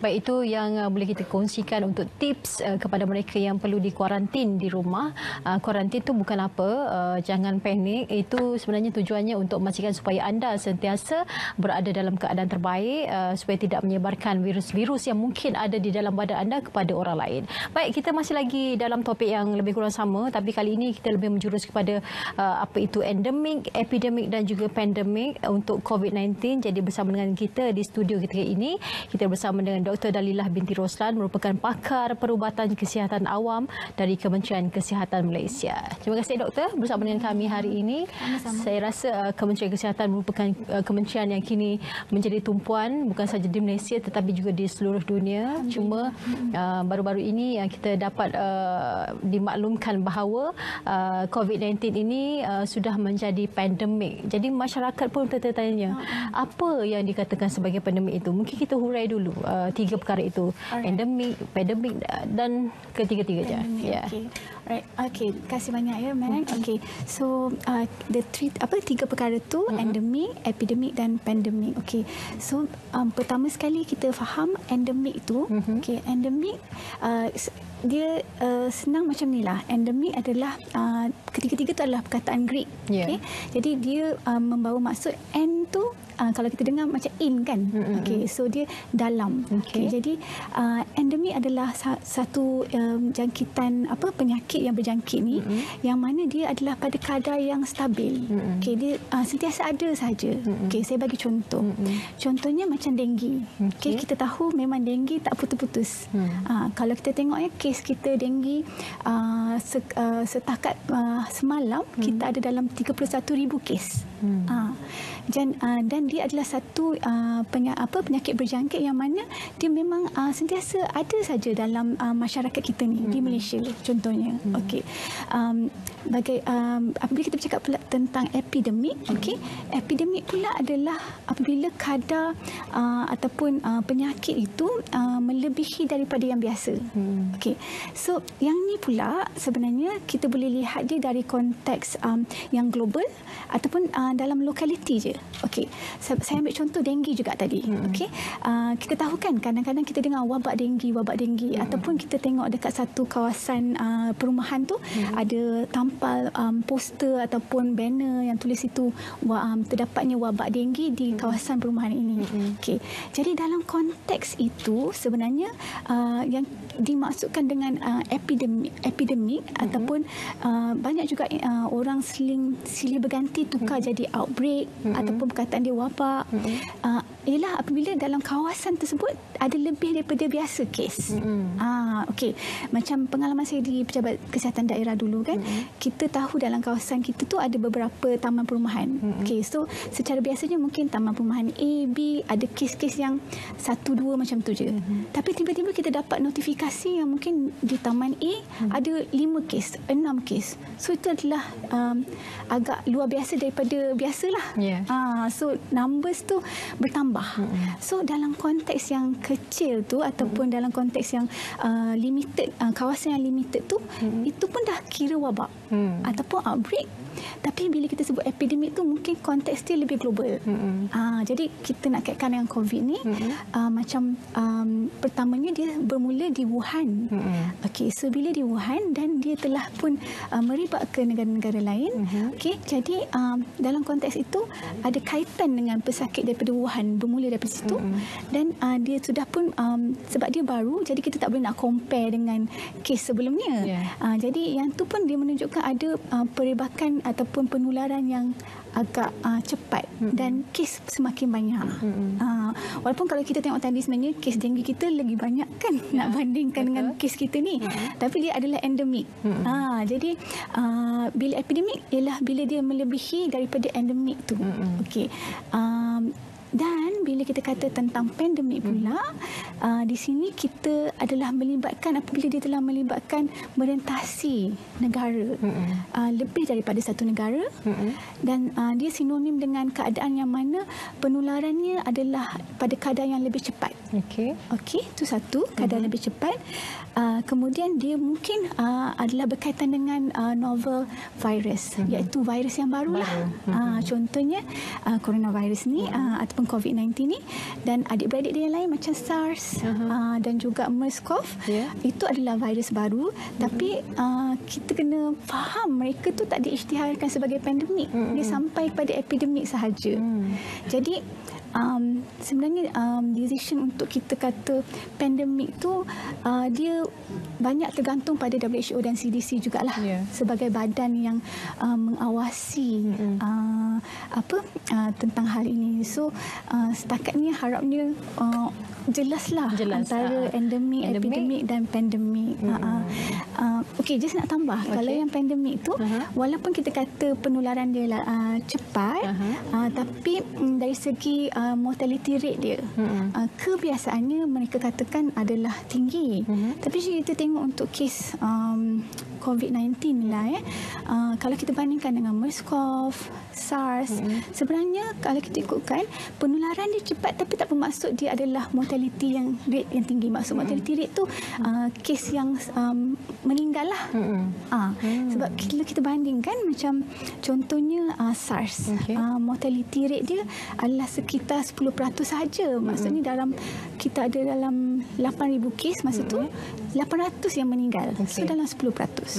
Baik, itu yang boleh kita kongsikan untuk tips kepada mereka yang perlu dikuarantin di rumah. Kuarantin itu bukan apa, jangan panik. Itu sebenarnya tujuannya untuk memastikan supaya anda sentiasa berada dalam keadaan terbaik, supaya tidak menyebarkan virus-virus yang mungkin ada di dalam badan anda kepada orang lain. Baik, kita masih lagi dalam topik yang lebih kurang sama, tapi kali ini kita lebih menjurus kepada apa itu endemik, epidemik dan juga pandemik untuk COVID-19. Jadi bersama dengan kita di studio ketika ini, kita bersama dengan Dr. Dalilah binti Roslan, merupakan pakar perubatan kesihatan awam dari Kementerian Kesihatan Malaysia. Terima kasih doktor bersama dengan kami hari ini. Sama-sama. Saya rasa Kementerian Kesihatan merupakan kementerian yang kini menjadi tumpuan bukan sahaja di Malaysia tetapi juga di seluruh dunia. Cuma baru-baru ini kita dapat dimaklumkan bahawa COVID-19 ini sudah menjadi pandemik. Jadi masyarakat pun tertanya apa yang dikatakan sebagai pandemik itu. Mungkin kita hurai dulu tiga perkara itu. Endemik, pandemik dan ketiga-tiganya. Yeah. Okay. Right. Okay. Terima kasih banyak ya, Meg. Okay. So tiga perkara tu endemik, epidemik dan pandemik. Okay. So pertama sekali kita faham endemik tu. Okay. Endemik dia senang macam ni lah. Endemik adalah ketiga-tiga tu adalah perkataan Greek. Okay. Jadi dia membawa maksud end tu kalau kita dengar macam in kan. Okay. So dia dalam. Okay. Jadi endemik adalah satu jangkitan penyakit yang berjangkit ni yang mana dia adalah pada kadar yang stabil. Okay. Dia sentiasa ada saja. Okay. Saya bagi contoh. Contohnya macam denggi. Okay. Kita tahu memang denggi tak putus-putus. Kalau kita tengok kes kita denggi setakat semalam kita ada dalam 31,000 kes. Dan dia adalah satu penyakit berjangkit yang mana dia memang sentiasa ada saja dalam masyarakat kita ni di Malaysia contohnya. Okey. Apabila kita bercakap pula tentang epidemik, okey, epidemik pula adalah apabila kadar ataupun penyakit itu melebihi daripada yang biasa. Okey. So yang ni pula sebenarnya kita boleh lihat dia dari konteks yang global ataupun dalam lokaliti je. Okey. Saya ambil contoh denggi juga tadi. Okey. Kita tahu kan kadang-kadang kita dengar wabak denggi ataupun kita tengok dekat satu kawasan perumahan tu ada tampal poster ataupun banner yang tulis itu terdapatnya wabak denggi di kawasan perumahan ini. Okey. Jadi dalam konteks itu sebenarnya yang dimaksudkan dengan epidemik ataupun banyak juga orang silih berganti tukar jadi outbreak ataupun perkataan dia wabak ialah apabila dalam kawasan tersebut ada lebih daripada biasa kes. Okey, macam pengalaman saya di Pejabat Kesihatan Daerah dulu kan, kita tahu dalam kawasan kita tu ada beberapa taman perumahan. Okey, so secara biasanya mungkin taman perumahan A, B ada kes-kes yang 1, 2 macam tu je. Tapi tiba-tiba kita dapat notifikasi yang mungkin di taman A ada 5 kes, 6 kes. So itu adalah agak luar biasa daripada biasalah. So numbers tu bertambah. So dalam konteks yang kecil tu ataupun dalam konteks yang limited, kawasan yang limited tu, itu pun dah kira wabak ataupun outbreak. Tapi bila kita sebut epidemik tu mungkin konteks dia lebih global. Jadi kita nak kaitkan dengan COVID ni, macam pertamanya dia bermula di Wuhan. Okey, so bila di Wuhan dan dia telah pun merebak ke negara-negara lain. Okey, jadi dalam konteks itu ada kaitan dengan pesakit daripada Wuhan bermula daripada situ dan dia sudah pun sebab dia baru, jadi kita tak boleh nak compare dengan kes sebelumnya. Jadi yang tu pun dia menunjukkan ada perebakan ataupun penularan yang agak cepat dan kes semakin banyak. Walaupun kalau kita tengok tadi sebenarnya kes denggi kita lagi banyak kan nak bandingkan dengan kes kita ni. Tapi dia adalah endemik. Jadi bila epidemik ialah bila dia melebihi daripada endemik tu. Okey. Dan bila kita kata tentang pandemik pula, di sini kita adalah melibatkan apabila dia telah melibatkan merentasi negara, lebih daripada satu negara, dan dia sinonim dengan keadaan yang mana penularannya adalah pada kadar yang lebih cepat. Okey, itu satu, kadar lebih cepat. Kemudian dia mungkin adalah berkaitan dengan novel virus, iaitu virus yang barulah. Contohnya coronavirus ni ataupun ataupun COVID-19 ni, dan adik-beradik dia yang lain macam SARS dan juga MERS-CoV, itu adalah virus baru, tapi kita kena faham mereka tu tak diisytiharkan sebagai pandemik, dia sampai pada epidemik sahaja. Jadi sebenarnya decision untuk kita kata pandemik tu dia banyak tergantung pada WHO dan CDC jugalah, sebagai badan yang mengawasi tentang hal ini. So setakat ni harapnya jelaslah antara endemik, epidemik dan pandemik. Okey, just nak tambah, kalau yang pandemik tu walaupun kita kata penularan dia cepat, tapi dari segi mortality rate dia, kebiasaannya mereka katakan adalah tinggi. Tapi kita tengok untuk kes COVID-19 lah, kalau kita bandingkan dengan MERS-CoV, SARS, sebenarnya kalau kita ikutkan penularan dia cepat, tapi tak bermaksud dia adalah mortality rate yang tinggi. Maksud mortality rate tu kes yang meninggal lah. Sebab kalau kita bandingkan macam contohnya SARS, mortality rate dia adalah sekitar 10% sahaja. Maksudnya kita ada dalam 8,000 kes masa tu, 800 yang meninggal. So dalam 10%.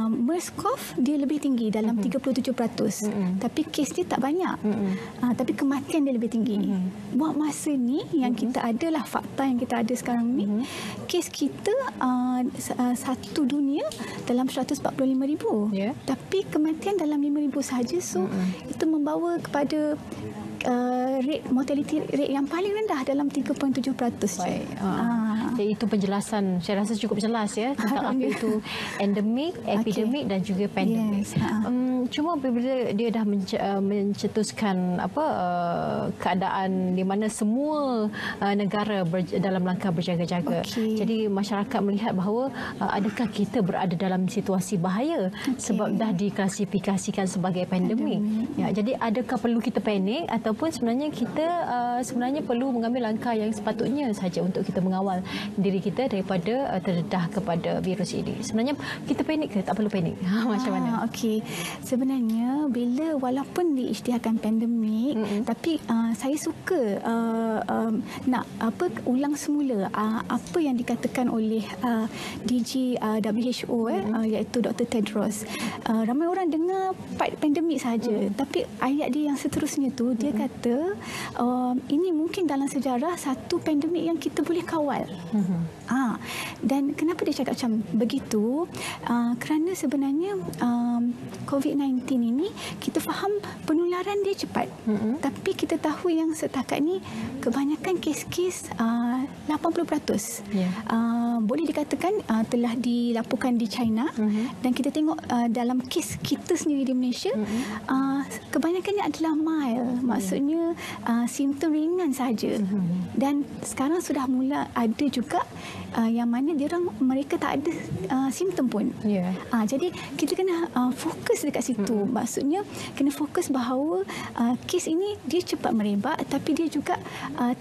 MERS-CoV dia lebih tinggi, dalam 37%. Tapi kes dia tak banyak. Tapi kematian dia lebih tinggi. Buat masa ni yang kita adalah fakta yang kita ada sekarang ni, kes kita satu dunia dalam 145,000. Tapi kematian dalam 5,000 sahaja. So itu membawa kepada mortality rate yang paling rendah dalam 3.7%. Jadi itu penjelasan saya rasa cukup jelas tentang apa itu endemik, epidemik dan juga pandemik. Cuma apabila dia dah mencetuskan keadaan di mana semua negara dalam langkah berjaga-jaga. Jadi masyarakat melihat bahawa adakah kita berada dalam situasi bahaya sebab dah diklasifikasikan sebagai pandemik. Jadi adakah perlu kita panik ataupun sebenarnya kita perlu mengambil langkah yang sepatutnya saja untuk kita mengawal diri kita daripada terdedah kepada virus ini. Sebenarnya kita panik ke tak perlu panik? Macam mana? Okey. Sebenarnya walaupun diisytiharkan pandemik, tapi saya suka nak ulang semula apa yang dikatakan oleh DG WHO iaitu Dr. Tedros. Ramai orang dengar part pandemik saja, tapi ayat dia yang seterusnya tu dia kata ini mungkin dalam sejarah satu pandemik yang kita boleh kawal. Dan kenapa dia cakap macam begitu? Kerana sebenarnya COVID-19 ini kita faham penularan dia cepat. Tapi kita tahu yang setakat ni kebanyakan kes-kes 80%. Boleh dikatakan telah dilaporkan di China, dan kita tengok dalam kes kita sendiri di Malaysia, kebanyakannya adalah mild. Maksudnya simptom ringan saja. Dan sekarang sudah mula ada juga yang mana mereka tak ada simptom pun. Jadi kita kena fokus dekat situ. Maksudnya kena fokus bahawa kes ini dia cepat merebak, tapi dia juga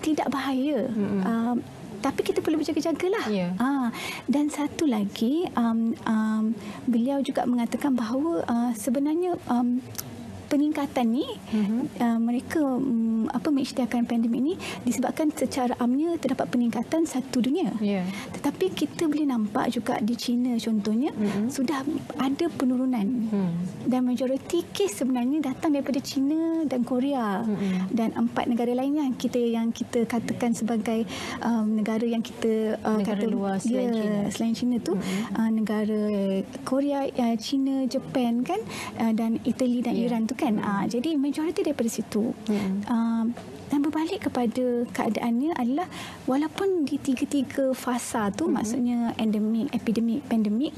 tidak bahaya. Tapi kita perlu berjaga-jagalah. Dan satu lagi, beliau juga mengatakan bahawa sebenarnya peningkatan ni mereka mengisytiharkan pandemik ni disebabkan secara amnya terdapat peningkatan satu dunia. Tetapi kita boleh nampak juga di China contohnya sudah ada penurunan. Dan majoriti kes sebenarnya datang daripada China dan Korea dan 4 negara lain yang kita katakan sebagai negara yang kita negara luar selain China tu, negara Korea, China, Jepun kan, dan Itali dan Iran tu kan. Jadi majoriti daripada situ. Dan berbalik kepada keadaannya adalah walaupun di tiga-tiga fasa tu, maksudnya endemik, epidemik, pandemik,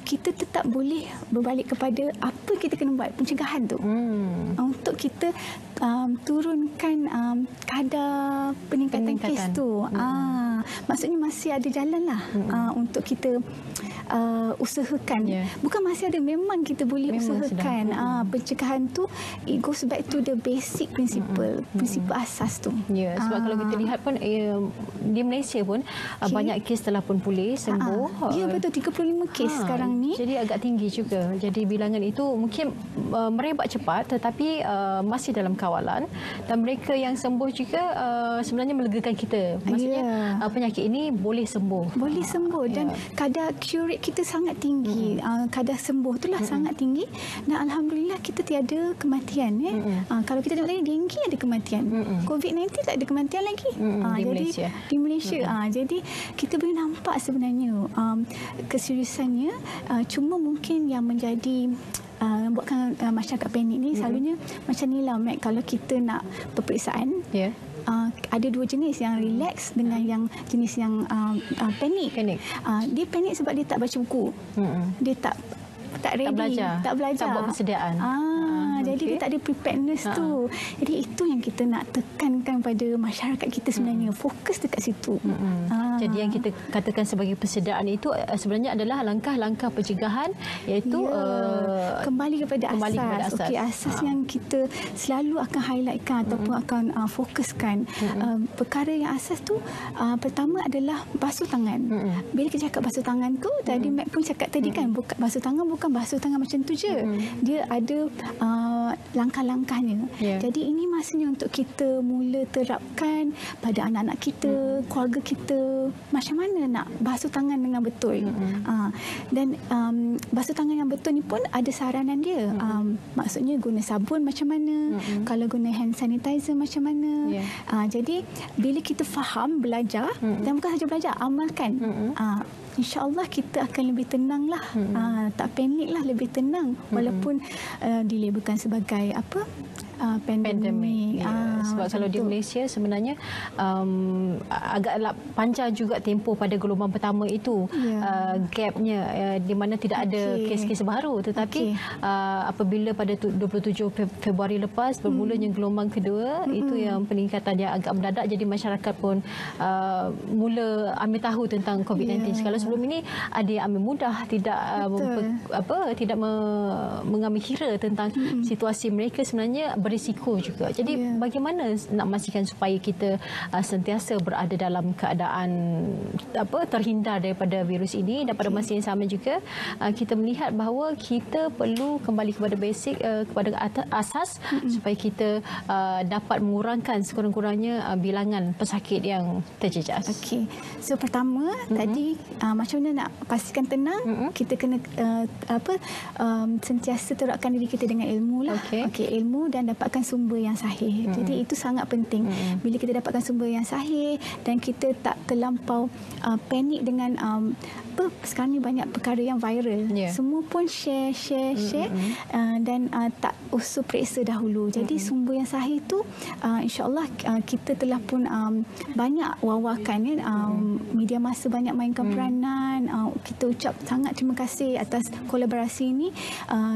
kita tetap boleh berbalik kepada apa kita kena buat, pencegahan tu. Untuk kita turunkan kadar peningkatan kes tu. Maksudnya masih ada jalan lah untuk kita usahakan. Bukan masih ada, memang kita boleh usahakan. Pencegahan tu it goes back to the basic principle, prinsipal asas tu. Ya, sebab kalau kita lihat pun di Malaysia pun banyak kes telah pun pulih sembuh. Ya, betul, 35 kes sekarang ni. Jadi agak tinggi juga. Jadi bilangan itu mungkin merebak cepat tetapi masih dalam kawalan, dan mereka yang sembuh juga sebenarnya melegakan kita. Maksudnya penyakit ini boleh sembuh. Boleh sembuh dan kadar cure rate kita sangat tinggi. Kadar sembuh itulah sangat tinggi, dan alhamdulillah kita tiada kematian. Kalau kita tengok lagi, denggi ada kematian. COVID-19 tak ada kematian lagi. Di Malaysia. Jadi kita boleh nampak sebenarnya keseriusannya. Cuma mungkin yang menjadi buatkan masyarakat panik ni selalunya macam ni lah, Mac. Kalau kita nak peperiksaan, ada dua jenis, yang relax dengan yang jenis yang panik. Dia panik sebab dia tak baca buku. Dia tak ready, tak belajar, tak buat persediaan. Jadi dia tak ada preparedness tu. Jadi itu yang kita nak tekankan pada masyarakat kita sebenarnya, fokus dekat situ. Jadi yang kita katakan sebagai persediaan itu sebenarnya adalah langkah-langkah pencegahan, iaitu kembali kepada asas. Okey, asas yang kita selalu akan highlightkan ataupun akan fokuskan. Perkara yang asas tu pertama adalah basuh tangan. Bila kita cakap basuh tangan tu, tadi Mac pun cakap tadi kan, basuh tangan bukan basuh tangan macam tu je. Dia ada langkah-langkahnya. Jadi ini masanya untuk kita mula terapkan pada anak-anak kita, keluarga kita, macam mana nak basuh tangan dengan betul. Dan basuh tangan yang betul ni pun ada saranan dia. Maksudnya guna sabun macam mana, kalau guna hand sanitizer macam mana. Jadi bila kita faham, belajar, dan bukan saja belajar, amalkan, InsyaAllah kita akan lebih tenang lah. Tak panik lah, lebih tenang. Walaupun dilabelkan sebagai apa? Pandemik. Sebab kalau di Malaysia sebenarnya agak panjang juga tempoh pada gelombang pertama itu. Gapnya di mana tidak ada kes-kes baru. Tetapi apabila pada 27 Februari lepas bermulanya gelombang kedua, itu yang peningkatan yang agak mendadak. Jadi masyarakat pun mula ambil tahu tentang COVID-19. Kalau sebelum ini ada yang ambil mudah, tidak tidak mengambil kira tentang situasi mereka sebenarnya berisiko juga. Jadi bagaimana nak memastikan supaya kita sentiasa berada dalam keadaan terhindar daripada virus ini, dan pada masa yang sama juga kita melihat bahawa kita perlu kembali kepada basic, kepada asas supaya kita dapat mengurangkan sekurang-kurangnya bilangan pesakit yang terjejas. Okey. So pertama tadi macam mana nak pastikan tenang, kita kena sentiasa terapkan diri kita dengan ilmu lah. Ilmu dan dapatkan sumber yang sahih. Jadi itu sangat penting. Bila kita dapatkan sumber yang sahih dan kita tak terlampau panik dengan sekarang ni banyak perkara yang viral. Semua pun share dan tak usul periksa dahulu. Jadi sumber yang sahih tu insya-Allah kita telah pun banyak wawakan, media masa banyak mainkan peranan. Kita ucap sangat terima kasih atas kolaborasi ini.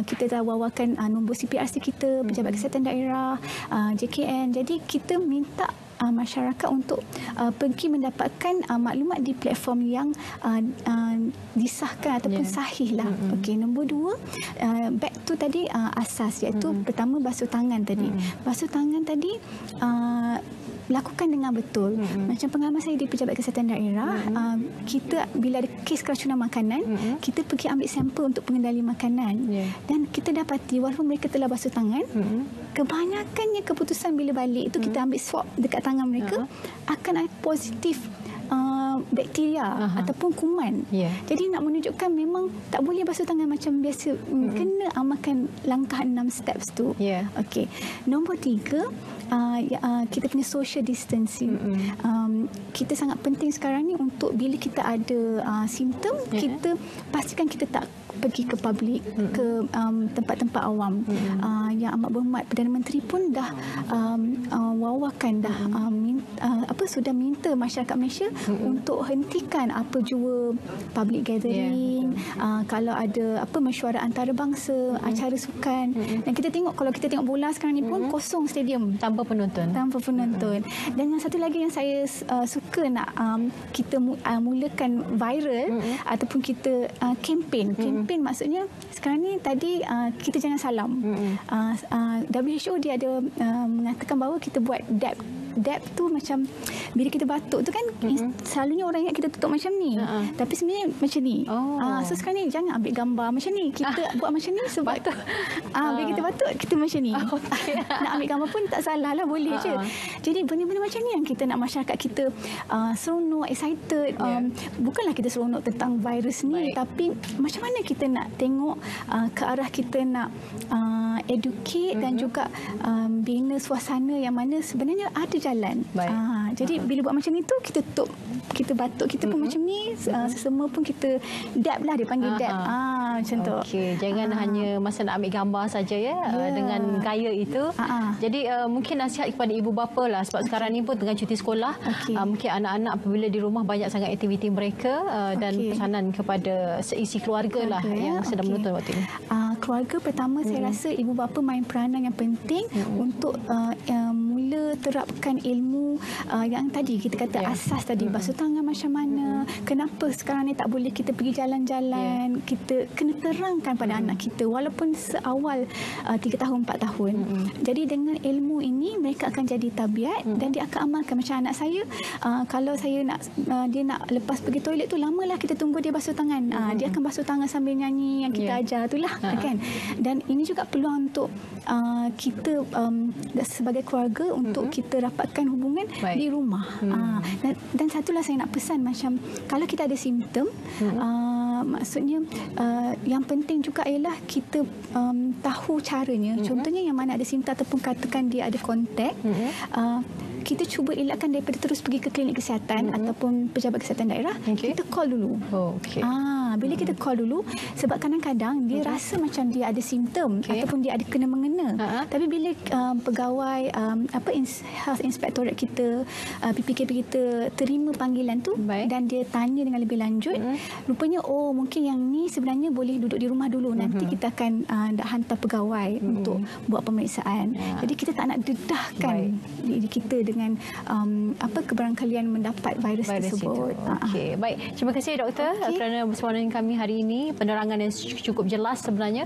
Kita telah wawakan nombor CPRC kita, Pejabat Kesihatan Daerah, JKN. Jadi kita minta masyarakat untuk pergi mendapatkan maklumat di platform yang disahkan ataupun sahih lah. Nombor 2, back to tadi asas, iaitu pertama basuh tangan tadi. Basuh tangan tadi lakukan dengan betul. Macam pengalaman saya di Pejabat Kesihatan Daerah, kita bila ada kes keracunan makanan, kita pergi ambil sampel untuk pengendali makanan. Dan kita dapati walaupun mereka telah basuh tangan, kebanyakannya keputusan bila balik itu kita ambil swab dekat tangan mereka akan ada positif bakteria ataupun kuman. Jadi nak menunjukkan memang tak boleh basuh tangan macam biasa. Kena amalkan langkah 6 steps tu. Okey. Nombor 3, kita punya social distancing. Kita sangat penting sekarang ni untuk bila kita ada simptom, kita pastikan kita tak pergi ke public, ke tempat-tempat awam. Yang amat berhormat Perdana Menteri pun dah wawakan, dah sudah minta masyarakat Malaysia untuk untuk hentikan apa jua public gathering, kalau ada apa mesyuarat antarabangsa, acara sukan. Dan kita tengok kalau kita tengok bola sekarang ni pun kosong stadium Tanpa penonton. Dan yang satu lagi yang saya suka nak kita mulakan viral ataupun kita kempen. Kempen maksudnya sekarang ni tadi kita jangan salam. WHO dia ada mengatakan bahawa kita buat dab tu macam bila kita batuk tu kan selalunya orang ingat kita tutup macam ni, tapi sebenarnya macam ni. So sekarang ni jangan ambil gambar macam ni, kita buat macam ni sebab bila kita batuk kita macam ni. Nak ambil gambar pun tak salah lah, boleh je. Jadi benda-benda macam ni yang kita nak masyarakat kita seronok, excited. Bukanlah kita seronok tentang virus ni, tapi macam mana kita nak tengok ke arah kita nak educate dan juga bina suasana yang mana sebenarnya ada jalan. Jadi bila buat macam ni tu kita tutup, kita batuk kita pun macam ni, sesama pun kita dab lah, dia panggil dab. Macam tu. Okey, jangan hanya masa nak ambil gambar saja dengan gaya itu. Jadi mungkin nasihat kepada ibu bapa lah, sebab sekarang ni pun tengah cuti sekolah. Mungkin anak-anak apabila di rumah banyak sangat aktiviti mereka, dan pesanan kepada seisi keluarga lah yang sedang menonton waktu ini. Keluarga pertama saya rasa ibu bapa main peranan yang penting untuk mula terapkan ilmu yang tadi kita kata asas tadi, basuh tangan macam mana, kenapa sekarang ni tak boleh kita pergi jalan-jalan, kita kena terangkan pada anak kita walaupun seawal 3 tahun 4 tahun. Jadi dengan ilmu ini mereka akan jadi tabiat dan dia akan amalkan. Macam anak saya, kalau saya nak dia nak lepas pergi toilet tu, lamalah kita tunggu dia basuh tangan. Dia akan basuh tangan sambil nyanyi yang kita ajar itulah kan. Dan ini juga peluang untuk kita sebagai keluarga untuk kita rapatkan hubungan di rumah. Dan satulah saya nak pesan, macam kalau kita ada simptom, maksudnya yang penting juga ialah kita tahu caranya. Contohnya yang mana ada simptom ataupun katakan dia ada kontak, kita cuba elakkan daripada terus pergi ke klinik kesihatan ataupun pejabat kesihatan daerah. Kita call dulu. Bila kita call dulu, sebab kadang-kadang dia rasa macam dia ada simptom ataupun dia ada kena-mengena. Tapi bila pegawai health inspectorate kita, PPKP kita terima panggilan tu dan dia tanya dengan lebih lanjut, rupanya mungkin yang ni sebenarnya boleh duduk di rumah dulu. Nanti kita akan hantar pegawai untuk buat pemeriksaan. Jadi kita tak nak dedahkan diri kita dengan kebarangkalian mendapat virus tersebut. Okey, baik. Terima kasih doktor kerana bersama dengan kami hari ini. Penerangan yang cukup jelas sebenarnya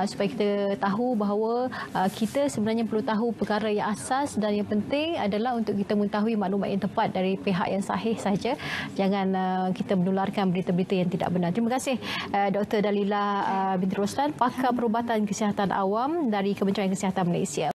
supaya kita tahu bahawa kita sebenarnya perlu tahu perkara yang asas, dan yang penting adalah untuk kita mengetahui maklumat yang tepat dari pihak yang sahih saja. Jangan kita menularkan berita-berita yang tidak benar. Terima kasih Dr. Dalilah binti Roslan, pakar perubatan kesihatan awam dari Kementerian Kesihatan Malaysia.